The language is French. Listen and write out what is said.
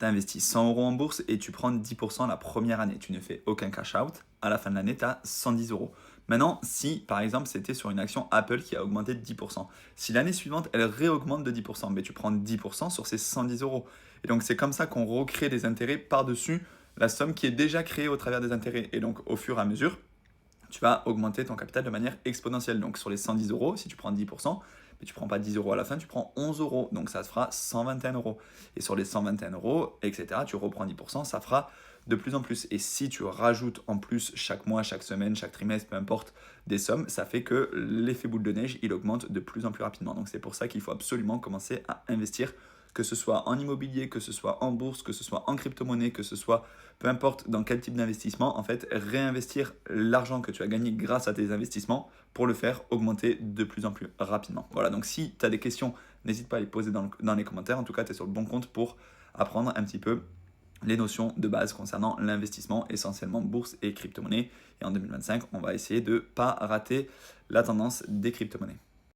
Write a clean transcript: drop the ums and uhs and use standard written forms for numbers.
Tu investis 100 € en bourse et tu prends 10% la première année. Tu ne fais aucun cash out. À la fin de l'année, tu as 110 euros. Maintenant, si par exemple c'était sur une action Apple qui a augmenté de 10%, si l'année suivante elle réaugmente de 10%, mais tu prends 10% sur ces 110 euros. Et donc c'est comme ça qu'on recrée des intérêts par-dessus la somme qui est déjà créée au travers des intérêts. Et donc au fur et à mesure, tu vas augmenter ton capital de manière exponentielle. Donc sur les 110 euros, si tu prends 10%, mais tu ne prends pas 10 euros à la fin, tu prends 11 euros. Donc ça te fera 121 euros. Et sur les 121 euros, etc., tu reprends 10%, ça fera de plus en plus. Et si tu rajoutes en plus chaque mois, chaque semaine, chaque trimestre, peu importe, des sommes, ça fait que l'effet boule de neige, il augmente de plus en plus rapidement. Donc c'est pour ça qu'il faut absolument commencer à investir, que ce soit en immobilier, que ce soit en bourse, que ce soit en crypto-monnaie, que ce soit peu importe dans quel type d'investissement, en fait, réinvestir l'argent que tu as gagné grâce à tes investissements pour le faire augmenter de plus en plus rapidement. Voilà, donc si tu as des questions, n'hésite pas à les poser dans les commentaires. En tout cas, tu es sur le bon compte pour apprendre un petit peu les notions de base concernant l'investissement, essentiellement bourse et crypto-monnaie. Et en 2025, on va essayer de ne pas rater la tendance des crypto-monnaies.